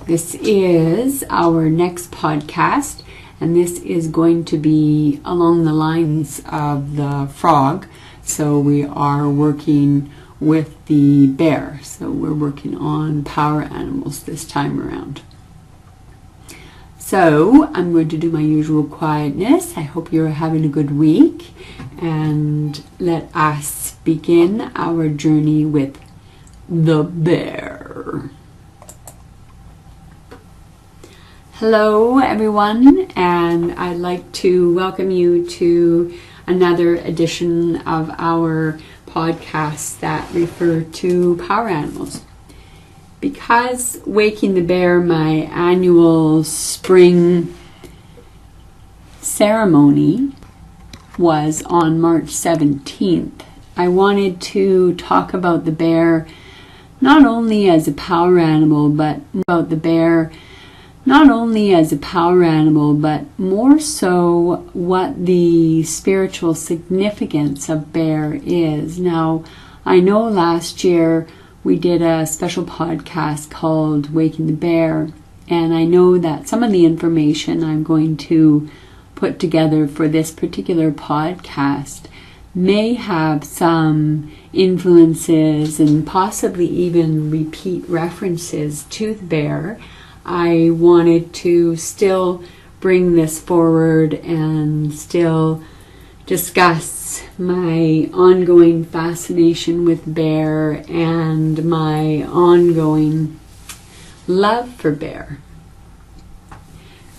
This is our next podcast, and this is going to be along the lines of the frog. So we are working with the bear. So we're working on power animals this time around. So I'm going to do my usual quietness. I hope you're having a good week, and let us begin our journey with the bear. Hello everyone, and I'd like to welcome you to another edition of our podcasts that refer to power animals. Because Waking the Bear, my annual spring ceremony, was on March 17th, I wanted to talk about the bear not only as a power animal, but about the bear not only as a power animal, but more so what the spiritual significance of bear is. Now, I know last year we did a special podcast called Waking the Bear, and I know that some of the information I'm going to put together for this particular podcast may have some influences and possibly even repeat references to the bear. I wanted to still bring this forward and still discuss my ongoing fascination with bear and my ongoing love for bear.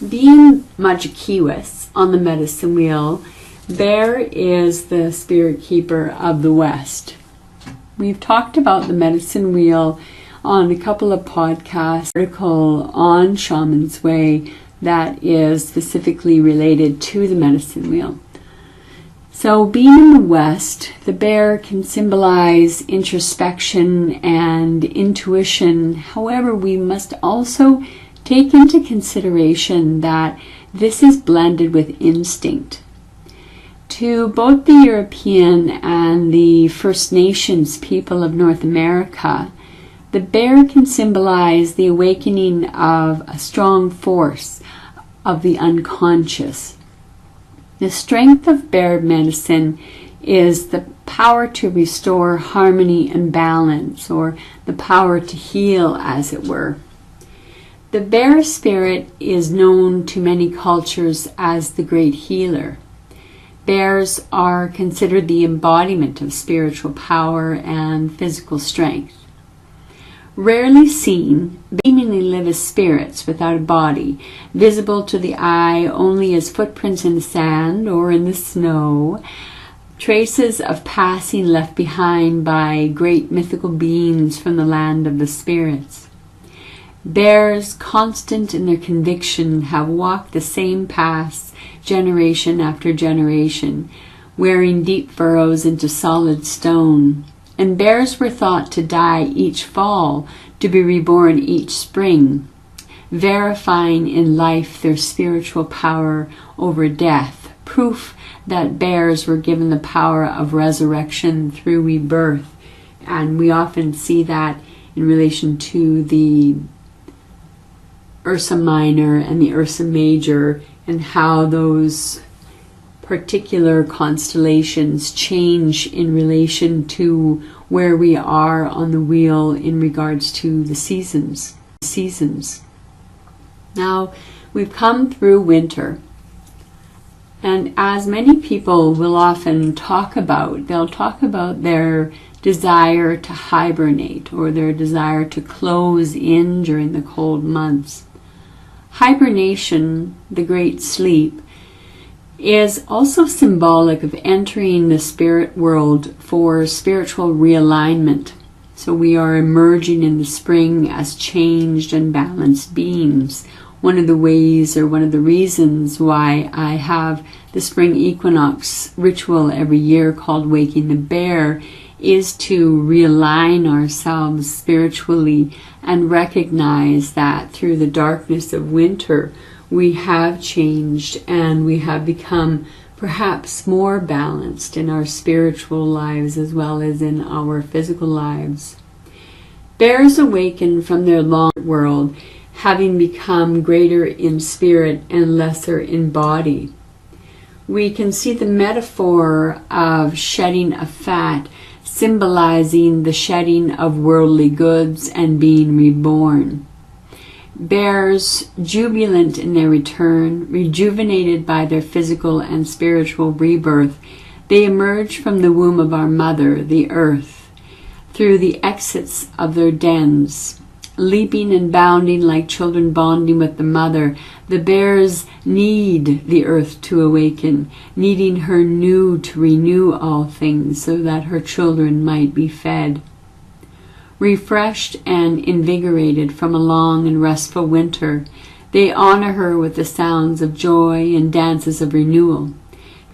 Being Majikiwis on the medicine wheel, bear is the spirit keeper of the West. We've talked about the medicine wheel on a couple of podcasts, article on Shaman's Way that is specifically related to the medicine wheel. So being in the West, the bear can symbolize introspection and intuition. However, we must also take into consideration that this is blended with instinct. To both the European and the First Nations people of North America, the bear can symbolize the awakening of a strong force of the unconscious. The strength of bear medicine is the power to restore harmony and balance, or the power to heal, as it were. The bear spirit is known to many cultures as the great healer. Bears are considered the embodiment of spiritual power and physical strength. Rarely seen, seemingly live as spirits without a body, visible to the eye only as footprints in the sand or in the snow, traces of passing left behind by great mythical beings from the land of the spirits. Bears, constant in their conviction, have walked the same paths generation after generation, wearing deep furrows into solid stone. And bears were thought to die each fall, to be reborn each spring, verifying in life their spiritual power over death, proof that bears were given the power of resurrection through rebirth. And we often see that in relation to the Ursa Minor and the Ursa Major, and how those particular constellations change in relation to where we are on the wheel in regards to the seasons. Now, we've come through winter, and as many people will often talk about, they'll talk about their desire to hibernate or their desire to close in during the cold months. Hibernation, the great sleep, is also symbolic of entering the spirit world for spiritual realignment. So we are emerging in the spring as changed and balanced beings. One of the ways, or one of the reasons why I have the spring equinox ritual every year called Waking the Bear is to realign ourselves spiritually and recognize that through the darkness of winter we have changed and we have become perhaps more balanced in our spiritual lives as well as in our physical lives. Bears awaken from their long world having become greater in spirit and lesser in body. We can see the metaphor of shedding of fat symbolizing the shedding of worldly goods and being reborn. Bears, jubilant in their return, rejuvenated by their physical and spiritual rebirth, they emerge from the womb of our mother, the earth, through the exits of their dens. Leaping and bounding like children bonding with the mother, the bears need the earth to awaken, needing her new to renew all things so that her children might be fed. Refreshed and invigorated from a long and restful winter, they honor her with the sounds of joy and dances of renewal.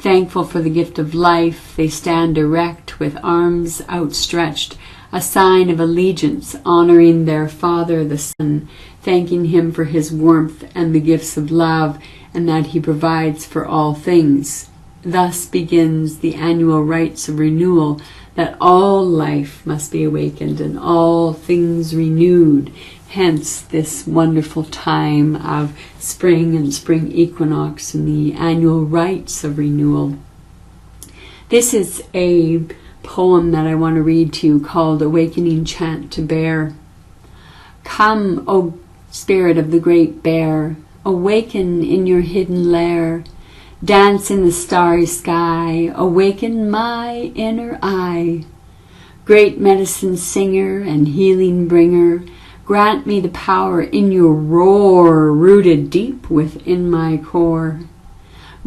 Thankful for the gift of life, they stand erect with arms outstretched, a sign of allegiance, honoring their father, the sun, thanking him for his warmth and the gifts of love, and that he provides for all things. Thus begins the annual rites of renewal, that all life must be awakened and all things renewed. Hence this wonderful time of spring and spring equinox and the annual rites of renewal. This is a poem that I want to read to you called Awakening Chant to Bear. Come, O spirit of the great bear, awaken in your hidden lair. Dance in the starry sky, awaken my inner eye. Great medicine singer and healing bringer, grant me the power in your roar, rooted deep within my core.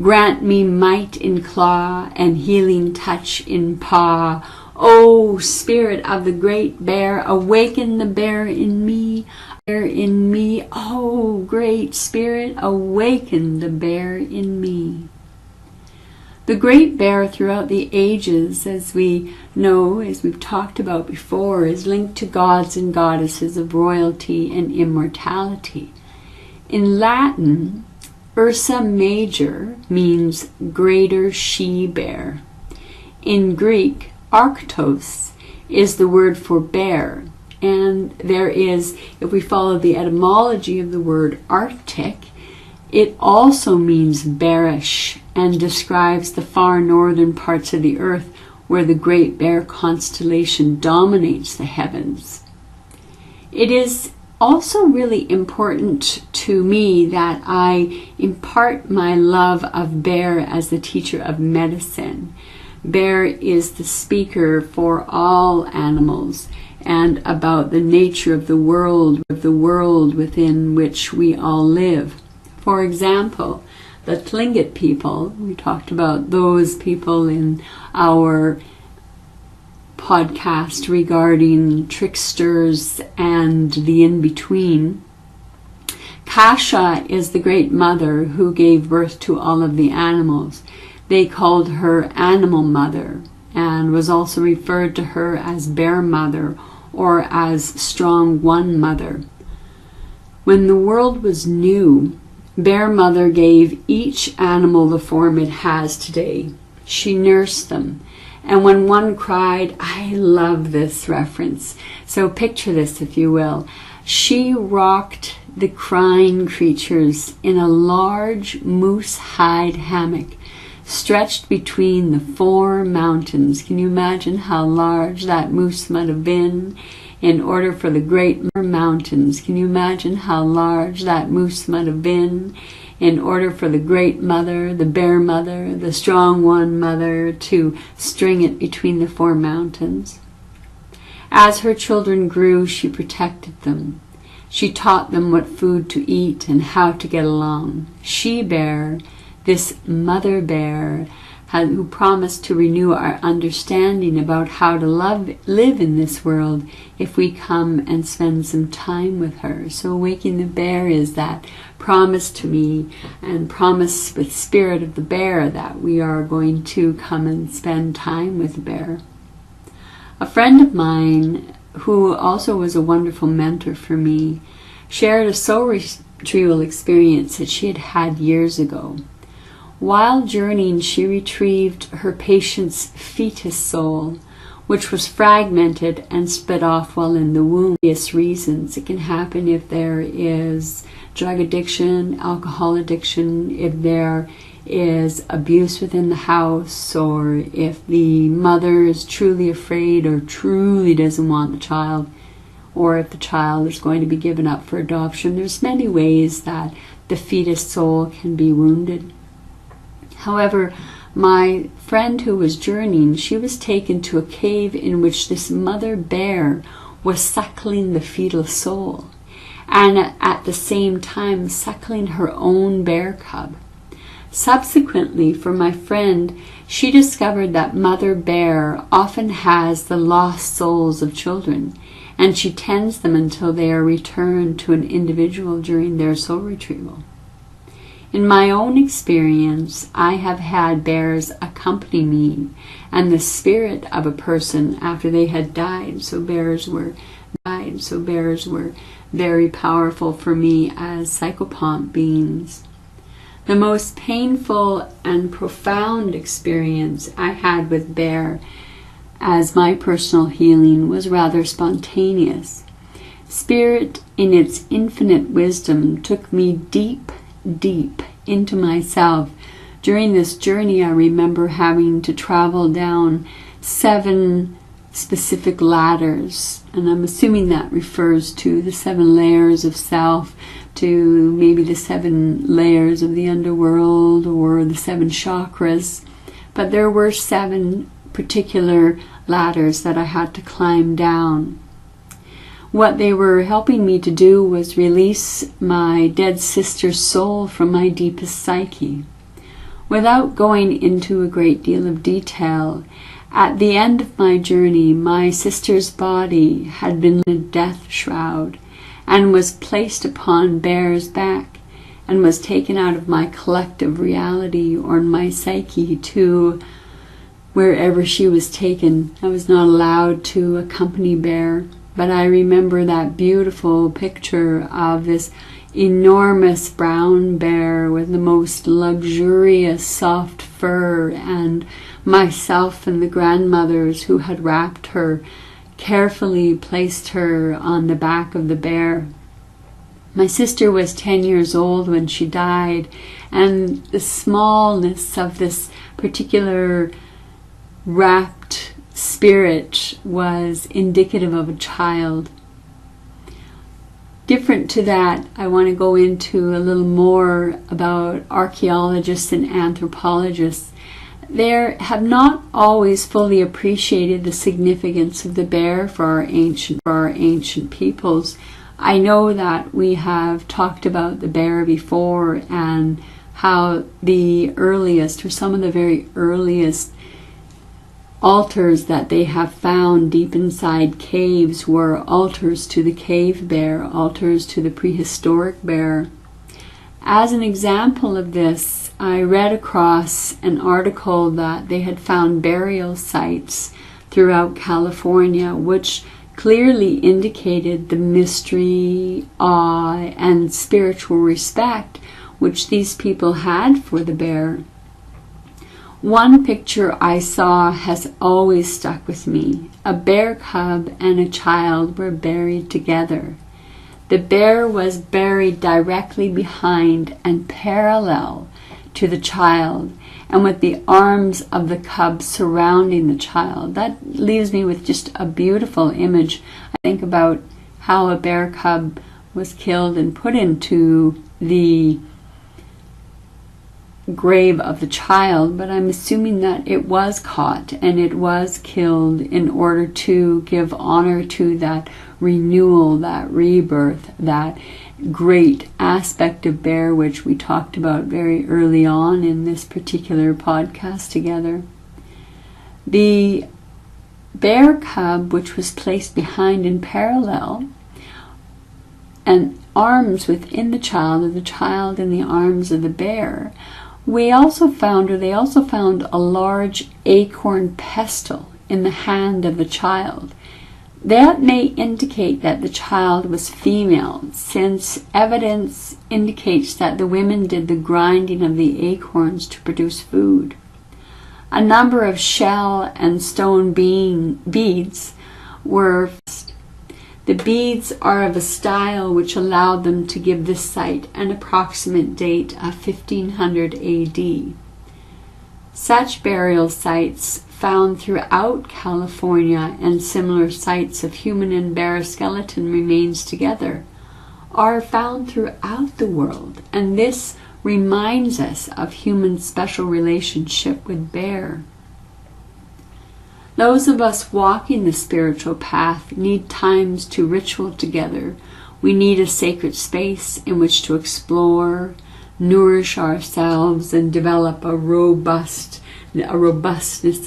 Grant me might in claw and healing touch in paw. O spirit of the great bear, awaken the bear in me. Bear in me, O great spirit, awaken the bear in me. The great bear throughout the ages, as we know, as we've talked about before, is linked to gods and goddesses of royalty and immortality. In Latin, Ursa Major means greater she-bear. In Greek, Arctos is the word for bear, and there is, if we follow the etymology of the word Arctic, it also means bearish and describes the far northern parts of the earth where the Great Bear constellation dominates the heavens. It is also really important to me that I impart my love of Bear as the teacher of medicine. Bear is the speaker for all animals and about the nature of the world within which we all live. For example, the Tlingit people, we talked about those people in our podcast regarding tricksters and the in-between. Kasha is the great mother who gave birth to all of the animals. They called her Animal Mother and was also referred to her as Bear Mother or as Strong One Mother. When the world was new, Bear Mother gave each animal the form it has today. She nursed them. And when one cried, I love this reference. So picture this, if you will. She rocked the crying creatures in a large moose hide hammock stretched between the 4 mountains. Can you imagine how large that moose might have been? In order for the great mountains, can you imagine how large that moose might have been? In order for the great mother, the bear mother, the strong one mother to string it between the 4 mountains. As her children grew, she protected them. She taught them what food to eat and how to get along. She-bear, this mother bear, who promised to renew our understanding about how to live in this world if we come and spend some time with her. So Awakening the Bear is that promise to me and promise with Spirit of the Bear that we are going to come and spend time with Bear. A friend of mine who also was a wonderful mentor for me shared a soul retrieval experience that she had had years ago. While journeying, she retrieved her patient's fetus soul, which was fragmented and split off while in the womb. Various reasons. It can happen if there is drug addiction, alcohol addiction, if there is abuse within the house, or if the mother is truly afraid or truly doesn't want the child, or if the child is going to be given up for adoption. There's many ways that the fetus soul can be wounded. However, my friend who was journeying, she was taken to a cave in which this mother bear was suckling the fetal soul, and at the same time suckling her own bear cub. Subsequently, for my friend, she discovered that Mother Bear often has the lost souls of children, and she tends them until they are returned to an individual during their soul retrieval. In my own experience, I have had bears accompany me and the spirit of a person after they had died. So bears were very powerful for me as psychopomp beings. The most painful and profound experience I had with bear as my personal healing was rather spontaneous. Spirit, in its infinite wisdom, took me deep into myself. During this journey, I remember having to travel down 7 specific ladders, and I'm assuming that refers to the 7 layers of self, to maybe the 7 layers of the underworld or the 7 chakras. But there were 7 particular ladders that I had to climb down. What they were helping me to do was release my dead sister's soul from my deepest psyche. Without going into a great deal of detail, at the end of my journey, my sister's body had been in a death shroud and was placed upon Bear's back and was taken out of my collective reality or my psyche to wherever she was taken. I was not allowed to accompany Bear, but I remember that beautiful picture of this enormous brown bear with the most luxurious soft fur, and myself and the grandmothers who had wrapped her carefully placed her on the back of the bear. My sister was 10 years old when she died, and the smallness of this particular wrapped spirit was indicative of a child. Different to that, I want to go into a little more about archaeologists and anthropologists. They have not always fully appreciated the significance of the bear for our ancient peoples. I know that we have talked about the bear before and how the earliest, or some of the very earliest altars that they have found deep inside caves were altars to the cave bear, altars to the prehistoric bear. As an example of this, I read across an article that they had found burial sites throughout California, which clearly indicated the mystery, awe, and spiritual respect which these people had for the bear. One picture I saw has always stuck with me. A bear cub and a child were buried together. The bear was buried directly behind and parallel to the child, and with the arms of the cub surrounding the child. That leaves me with just a beautiful image. I think about how a bear cub was killed and put into the grave of the child, but I'm assuming that it was caught and it was killed in order to give honor to that renewal, that rebirth, that great aspect of bear which we talked about very early on in this particular podcast together. The bear cub, which was placed behind in parallel and arms within the child, or the child in the arms of the bear, they also found a large acorn pestle in the hand of the child. That may indicate that the child was female, since evidence indicates that the women did the grinding of the acorns to produce food. A number of shell and stone beads were. The beads are of a style which allowed them to give this site an approximate date of 1500 AD. Such burial sites found throughout California and similar sites of human and bear skeleton remains together are found throughout the world, and this reminds us of human special relationship with bear. Those of us walking the spiritual path need times to ritual together. We need a sacred space in which to explore, nourish ourselves, and develop a robustness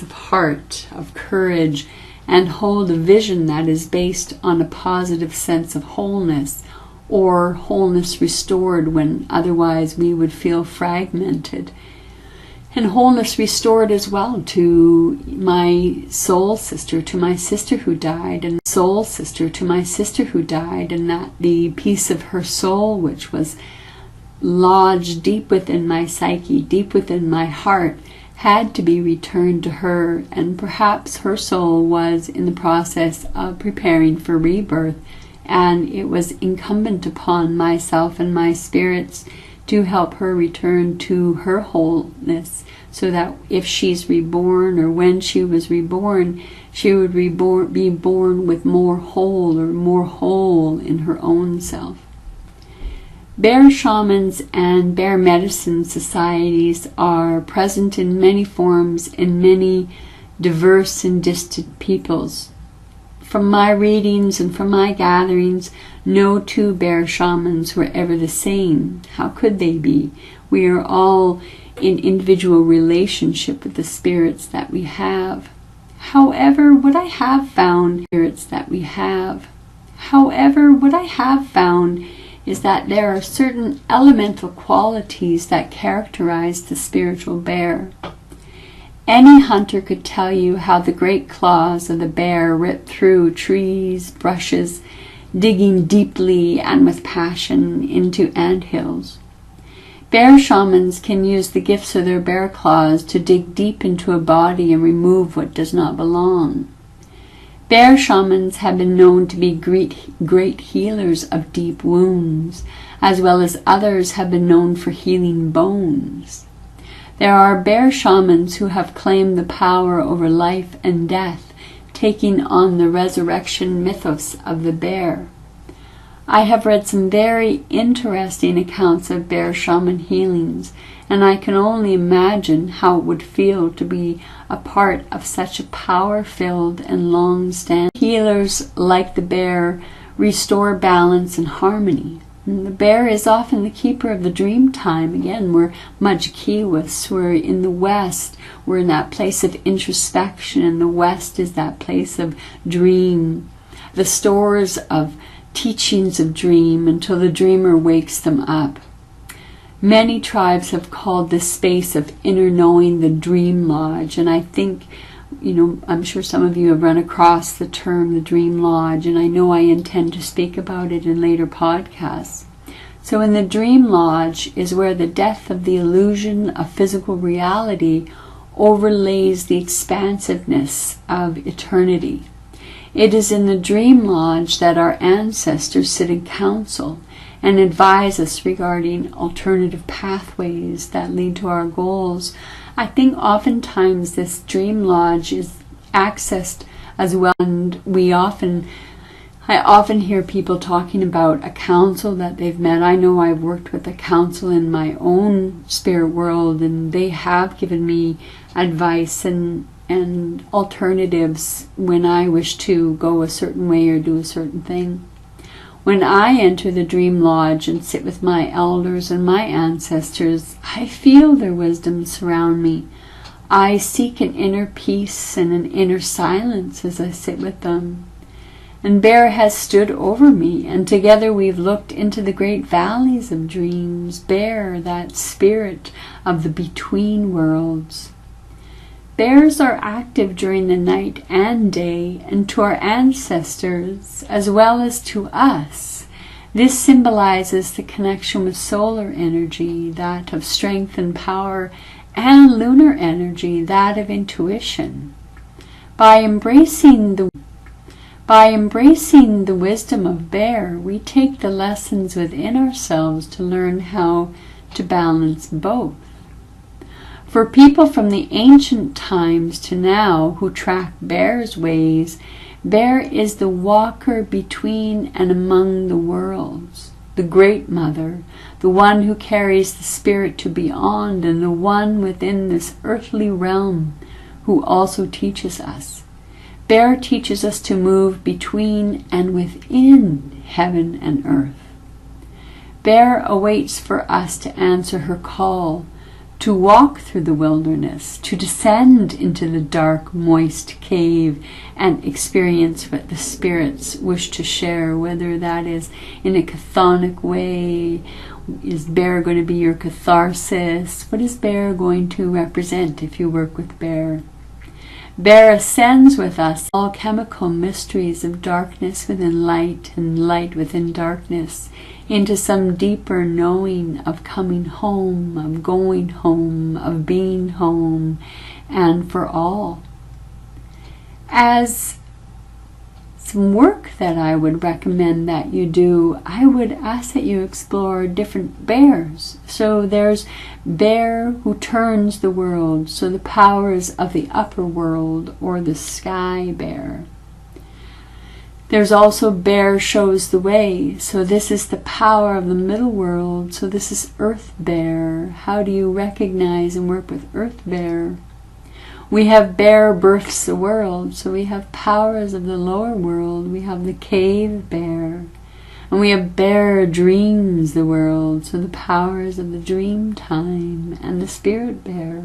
of heart, of courage, and hold a vision that is based on a positive sense of wholeness, or wholeness restored when otherwise we would feel fragmented. And wholeness restored as well to my soul sister, to my sister who died, and soul sister to my sister who died, and that the piece of her soul which was lodged deep within my psyche, deep within my heart, had to be returned to her, and perhaps her soul was in the process of preparing for rebirth, and it was incumbent upon myself and my spirits to help her return to her wholeness, so that if she's reborn, or when she was reborn, she would be born with more whole, or more whole in her own self. Bear shamans and bear medicine societies are present in many forms in many diverse and distant peoples. From my readings and from my gatherings, no two bear shamans were ever the same. How could they be? We are all in individual relationship with the spirits that we have. However, what I have found is that there are certain elemental qualities that characterize the spiritual bear. Any hunter could tell you how the great claws of the bear rip through trees, brushes, digging deeply and with passion into anthills. Bear shamans can use the gifts of their bear claws to dig deep into a body and remove what does not belong. Bear shamans have been known to be great healers of deep wounds, as well as others have been known for healing bones. There are bear shamans who have claimed the power over life and death, taking on the resurrection mythos of the bear. I have read some very interesting accounts of bear shaman healings, and I can only imagine how it would feel to be a part of such a power-filled and long-standing. Healers like the bear restore balance and harmony. And the bear is often the keeper of the dream time. Again, we're Majikewis, we're in the West, we're in that place of introspection, and the West is that place of dream, the stores of teachings of dream until the dreamer wakes them up. Many tribes have called this space of inner knowing the dream lodge, and I think, I'm sure some of you have run across the term the dream lodge, and I know I intend to speak about it in later podcasts. So in the dream lodge is where the death of the illusion of physical reality overlays the expansiveness of eternity. It is in the dream lodge that our ancestors sit in council and advise us regarding alternative pathways that lead to our goals. I think oftentimes this dream lodge is accessed as well, and I often hear people talking about a council that they've met. I know I've worked with a council in my own spirit world, and they have given me advice and alternatives when I wish to go a certain way or do a certain thing. When I enter the dream lodge and sit with my elders and my ancestors, I feel their wisdom surround me. I seek an inner peace and an inner silence as I sit with them. And Bear has stood over me, and together we've looked into the great valleys of dreams. Bear, that spirit of the between worlds. Bears are active during the night and day, and to our ancestors, as well as to us, this symbolizes the connection with solar energy, that of strength and power and lunar energy, that of intuition. By embracing the wisdom of Bear, we take the lessons within ourselves to learn how to balance both. For people from the ancient times to now who track Bear's ways, Bear is the walker between and among the worlds, the Great Mother, the one who carries the spirit to beyond, and the one within this earthly realm who also teaches us. Bear teaches us to move between and within heaven and earth. Bear awaits for us to answer her call, to walk through the wilderness, to descend into the dark, moist cave and experience what the spirits wish to share, whether that is in a chthonic way. Is Bear going to be your catharsis? What is Bear going to represent if you work with Bear? Bear ascends with us alchemical mysteries of darkness within light and light within darkness, into some deeper knowing of coming home, of going home, of being home, and for all. As some work that I would recommend that you do, I would ask that you explore different bears. So there's Bear who turns the world, so the powers of the upper world or the sky bear. There's also Bear shows the way, so this is the power of the middle world, so this is Earth Bear. How do you recognize and work with Earth Bear? We have Bear births the world, so we have powers of the lower world. We have the cave bear, and we have Bear dreams the world, so the powers of the dream time and the spirit bear.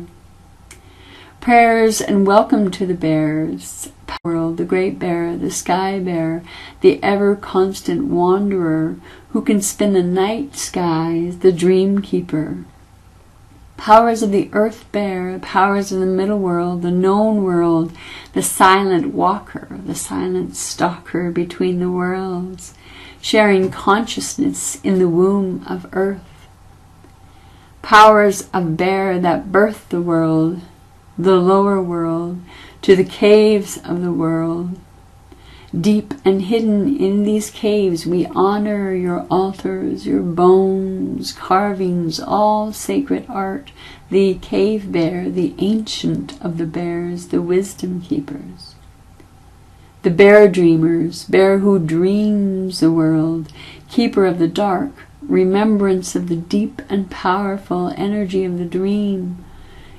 Prayers and welcome to the bears. World, the great bear, the sky bear, the ever constant wanderer who can spin the night skies, the dream keeper. Powers of the earth bear, powers of the middle world, the known world, the silent walker, the silent stalker between the worlds, sharing consciousness in the womb of earth. Powers of Bear that birth the world, the lower world, to the caves of the world. Deep and hidden in these caves we honor your altars, your bones, carvings, all sacred art, the cave bear, the ancient of the bears, the wisdom keepers. The bear dreamers, Bear who dreams the world, keeper of the dark, remembrance of the deep and powerful energy of the dream.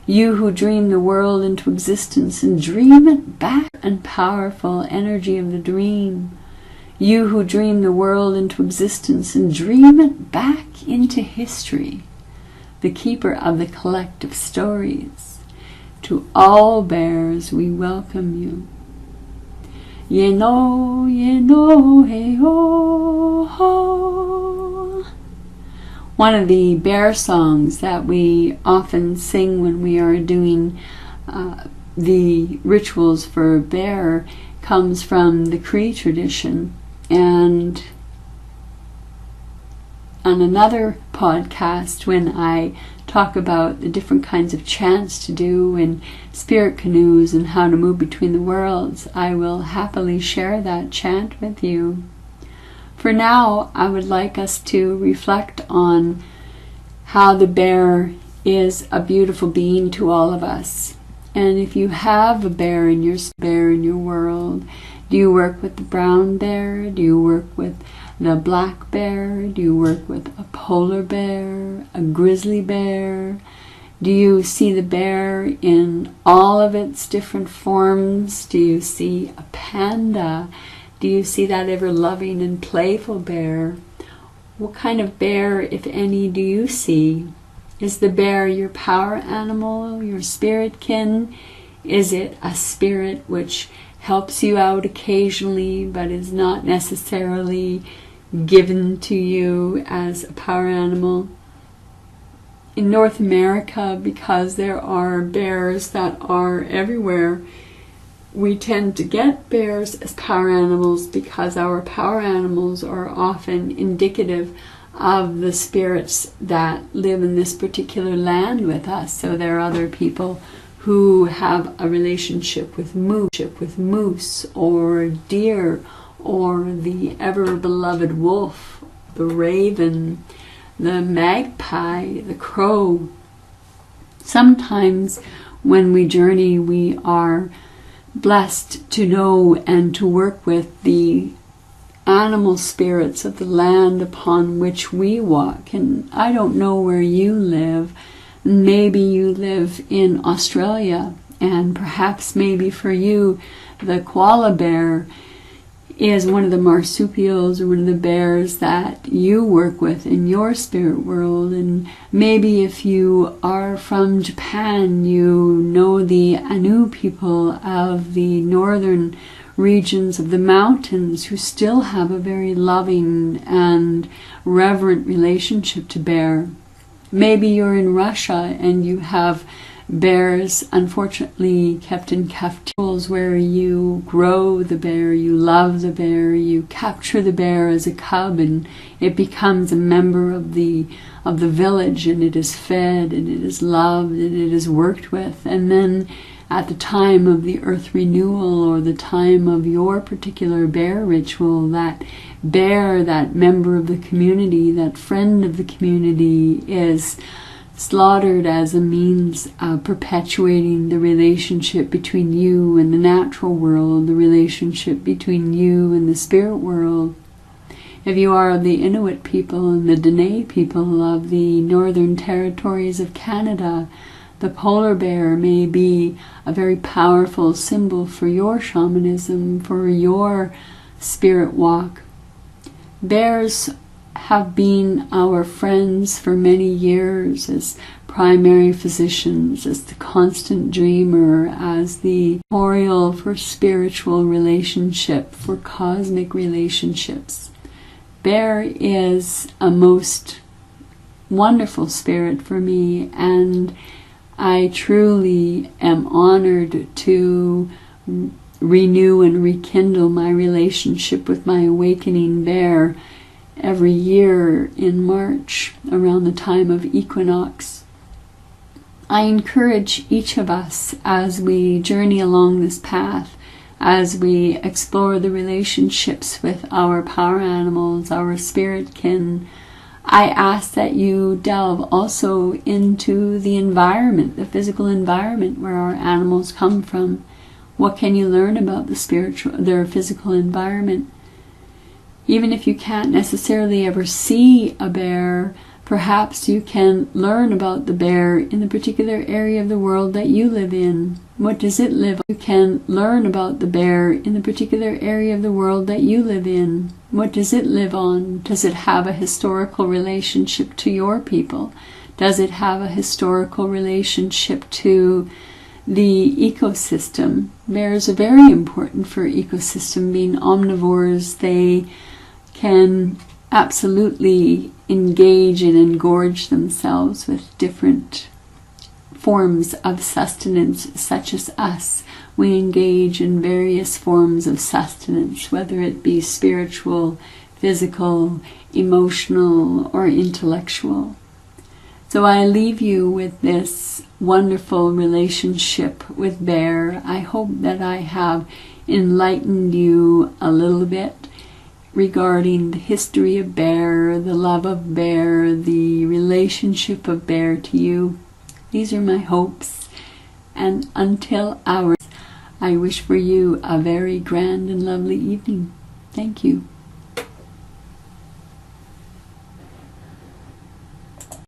You who dream the world into existence and dream it back, and powerful energy of the dream. You who dream the world into existence and dream it back into history, the keeper of the collective stories. To all bears we welcome you. Yeno, yeno, hey ho, ho. One of the bear songs that we often sing when we are doing the rituals for Bear comes from the Cree tradition. And on another podcast, when I talk about the different kinds of chants to do in spirit canoes and how to move between the worlds, I will happily share that chant with you. For now, I would like us to reflect on how the bear is a beautiful being to all of us. And if you have a bear in your world, do you work with the brown bear? Do you work with the black bear? Do you work with a polar bear, a grizzly bear? Do you see the bear in all of its different forms? Do you see a panda? Do you see that ever-loving and playful bear? What kind of bear, if any, do you see? Is the bear your power animal, your spirit kin? Is it a spirit which helps you out occasionally but is not necessarily given to you as a power animal? In North America, because there are bears that are everywhere, we tend to get bears as power animals because our power animals are often indicative of the spirits that live in this particular land with us. So there are other people who have a relationship with moose or deer or the ever-beloved wolf, the raven, the magpie, the crow. Sometimes when we journey, we are blessed to know and to work with the animal spirits of the land upon which we walk. And I don't know where you live. Maybe you live in Australia, and perhaps maybe for you the koala bear is one of the marsupials or one of the bears that you work with in your spirit world. And maybe if you are from Japan, you know the Ainu people of the northern regions of the mountains who still have a very loving and reverent relationship to bear. Maybe you're in Russia and you have bears, unfortunately, kept in captivity, where you grow the bear, you love the bear, you capture the bear as a cub, and it becomes a member of the village, and it is fed, and it is loved, and it is worked with. And then at the time of the earth renewal, or the time of your particular bear ritual, that bear, that member of the community, that friend of the community, is slaughtered as a means of perpetuating the relationship between you and the natural world, the relationship between you and the spirit world. If you are the Inuit people and the Dene people of the northern territories of Canada, the polar bear may be a very powerful symbol for your shamanism, for your spirit walk. Bears have been our friends for many years as primary physicians, as the constant dreamer, as the memorial for spiritual relationship, for cosmic relationships. Bear is a most wonderful spirit for me, and I truly am honored to renew and rekindle my relationship with my awakening bear every year in March, around the time of equinox. I encourage each of us as we journey along this path, as we explore the relationships with our power animals, our spirit kin, I ask that you delve also into the environment, the physical environment where our animals come from. What can you learn about their physical environment? Even if you can't necessarily ever see a bear, perhaps you can learn about the bear in the particular area of the world that you live in. What does it live on? You can learn about the bear in the particular area of the world that you live in. What does it live on? Does it have a historical relationship to your people? Does it have a historical relationship to the ecosystem? Bears are very important for ecosystem. Being omnivores, they can absolutely engage and engorge themselves with different forms of sustenance, such as us. We engage in various forms of sustenance, whether it be spiritual, physical, emotional, or intellectual. So I leave you with this wonderful relationship with bear. I hope that I have enlightened you a little bit regarding the history of bear, the love of bear, the relationship of bear to you. These are my hopes, and until ours, I wish for you a very grand and lovely evening. Thank you.